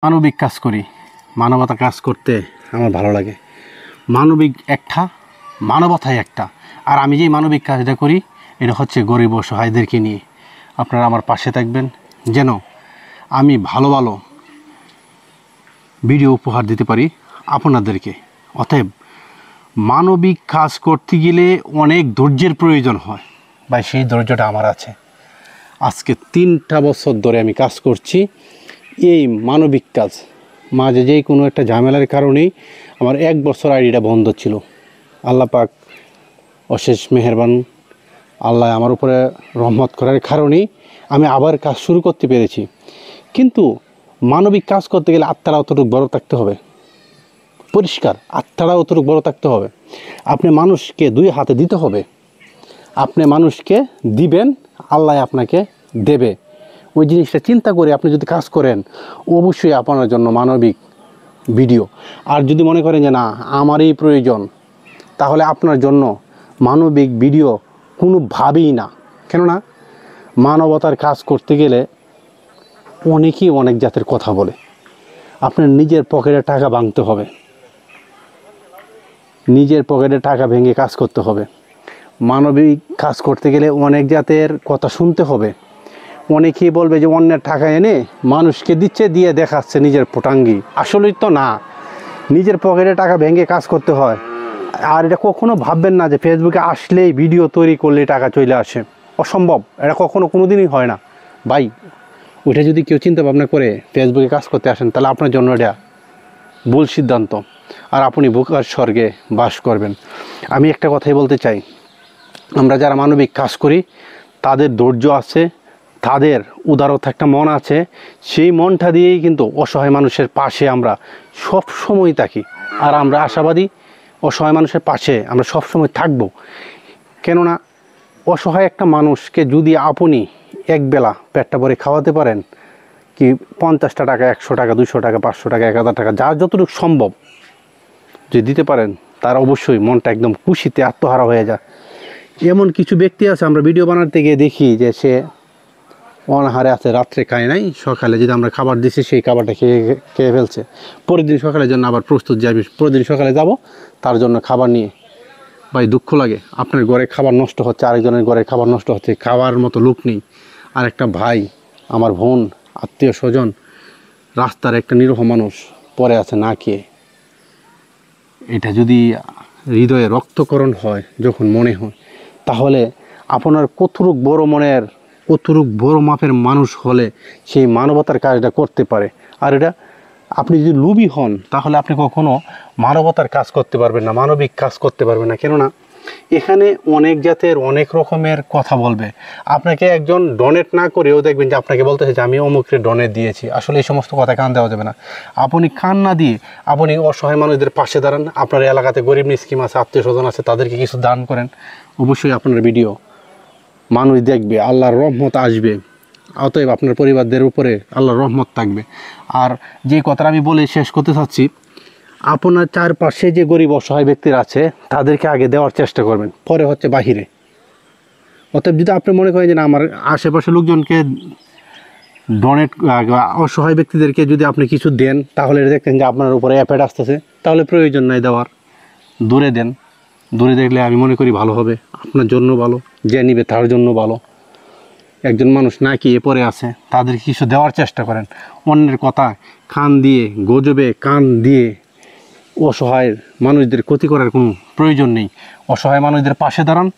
মানবিক কাজ করি, মানবতা কাজ করতে আমার ভালো লাগে। মানবিক একটা, মানবতাই একটা। আর আমি যেই মানবিক কাজটা করি এটা হচ্ছে গরিব অসহায়দেরকে নিয়ে। আপনারা আমার পাশে থাকবেন যেন আমি ভালো ভালো ভিডিও উপহার দিতে পারি আপনাদেরকে। অতএব মানবিক কাজ করতে গেলে অনেক ধৈর্যের প্রয়োজন হয়, ভাই সেই ধৈর্যটা আমার আছে। আজকে 3টা বছর ধরে আমি কাজ করছি এই মানবিক কাজ। মাঝে যেই কোনো একটা ঝামেলার কারণেই আমার 1 বছর আইডিটা বন্ধ ছিল। আল্লাহ পাক অশেষ মেহেরবান, আল্লাহ আমার উপরে রহমত করার কারণেই আমি আবার কাজ শুরু করতে পেরেছি। কিন্তু মানবিক কাজ করতে গেলে আত্মারা অতটুকু বড় থাকতে হবে, পরিষ্কার আত্মারা অতটুকু বড় থাকতে হবে। আপনি মানুষকে 2 হাতে দিতে হবে, আপনি মানুষকে দিবেন, আল্লাহ আপনাকে দেবে। ওই জিনিসটা চিন্তা করে আপনি যদি কাজ করেন অবশ্যই আপনার জন্য মানবিক ভিডিও। আর যদি মনে করেন যে না আমারই প্রয়োজন, তাহলে আপনার জন্য মানবিক ভিডিও কোনোভাবেই না। কেননা মানবতার কাজ করতে গেলে অনেকেই অনেক জাতের কথা বলে। আপনার নিজের পকেটে টাকা ভাঙতে হবে, নিজের পকেটে টাকা ভেঙে কাজ করতে হবে। মানবিক কাজ করতে গেলে অনেক জাতের কথা শুনতে হবে। অনেকেই বলবে যে অন্যের টাকা এনে মানুষকে দিচ্ছে, দিয়ে দেখাচ্ছে নিজের পটাঙ্গি। আসলেই তো না, নিজের পকেটে টাকা ভেঙে কাজ করতে হয়। আর এটা কখনো ভাববেন না যে ফেসবুকে আসলেই ভিডিও তৈরি করলে টাকা চলে আসে, অসম্ভব। এটা কোনো দিনই হয় না ভাই। ওইটা যদি কেউ চিন্তা ভাবনা করে ফেসবুকে কাজ করতে আসেন তাহলে আপনার জন্য এটা ভুল সিদ্ধান্ত, আর আপনি বোকার স্বর্গে বাস করবেন। আমি একটা কথাই বলতে চাই, আমরা যারা মানবিক কাজ করি তাদের ধৈর্য আছে, তাদের উদারতা একটা মন আছে। সেই মনটা দিয়েই কিন্তু অসহায় মানুষের পাশে আমরা সব সময় থাকি। আর আমরা আশাবাদী অসহায় মানুষের পাশে আমরা সব সময় থাকব। কেননা অসহায় একটা মানুষকে যদি আপনি একবেলা পেটটা ভরে খাওয়াতে পারেন, কি 50টা টাকা, 100 টাকা, 200 টাকা, 500 টাকা, 1000 টাকা, যার যতটুকু সম্ভব যদি দিতে পারেন, তার অবশ্যই মনটা একদম খুশিতে আত্মহারা হয়ে যায়। এমন কিছু ব্যক্তি আছে আমরা ভিডিও বানাতে গিয়ে দেখি যে সে অনাহারে আছে, রাত্রে খায় নাই, সকালে যদি আমরা খাবার দিছি সেই খাবারটা খেয়ে ফেলছে। পরের দিন সকালের জন্য আবার প্রস্তুত যাবি, পরের দিন সকালে যাব তার জন্য খাবার নিয়ে। ভাই দুঃখ লাগে, আপনার ঘরে খাবার নষ্ট হচ্ছে, আরেকজনের ঘরে খাবার নষ্ট হচ্ছে, খাওয়ার মতো লোক নেই। আর একটা ভাই, আমার বোন, আত্মীয় স্বজন, রাস্তার একটা নিরীহ মানুষ পড়ে আছে না খেয়ে। এটা যদি হৃদয়ে রক্তকরণ হয়, যখন মনে হয়, তাহলে আপনার কতটুক বড় মনের, কতটুক বড় মাপের মানুষ হলে সেই মানবতার কাজটা করতে পারে। আর এটা আপনি যদি লোভী হন তাহলে আপনি কখনো মানবতার কাজ করতে পারবেন না, মানবিক কাজ করতে পারবেন না। কেননা এখানে অনেক জাতের অনেক রকমের কথা বলবে। আপনাকে একজন ডোনেট না করেও দেখবেন যে আপনাকে বলতেছে যে আমি অমুককে ডোনেট দিয়েছি। আসলে এই সমস্ত কথা কান দেওয়া যাবে না। আপনি কান না দিয়ে আপনি অসহায় মানুষদের পাশে দাঁড়ান। আপনার এলাকাতে গরিব মিসকিন আছে, আত্মীয় স্বজন আছে, তাদেরকে কিছু দান করেন। অবশ্যই আপনার ভিডিও মানুষ দেখবে, আল্লাহর রহমত আসবে। অতএব আপনার পরিবারদের উপরে আল্লাহর রহমত থাকবে। আর যে কথাটা আমি বলে শেষ করতে চাচ্ছি, আপনার চারপাশে যে গরিব অসহায় ব্যক্তিরা আছে তাদেরকে আগে দেওয়ার চেষ্টা করবেন, পরে হচ্ছে বাহিরে। অতএব যদি আপনি মনে করেন যে না আমার আশেপাশে লোকজনকে ডোনেট, অসহায় ব্যক্তিদেরকে যদি আপনি কিছু দেন, তাহলে দেখতেন যে আপনার উপরে অ্যাপেড আসতেছে, তাহলে প্রয়োজন নাই দেওয়ার। দূরে দেন, দূরে দেখলে আমি মনে করি ভালো হবে, আপনার জন্য ভালো, যে নিবে তার জন্য ভালো। একজন মানুষ না কি এ পরে আছে, তাদেরকে কিছু দেওয়ার চেষ্টা করেন। অন্যের কথা কান দিয়ে, গজবে কান দিয়ে অসহায় মানুষদের ক্ষতি করার কোনো প্রয়োজন নেই। অসহায় মানুষদের পাশে দাঁড়ান,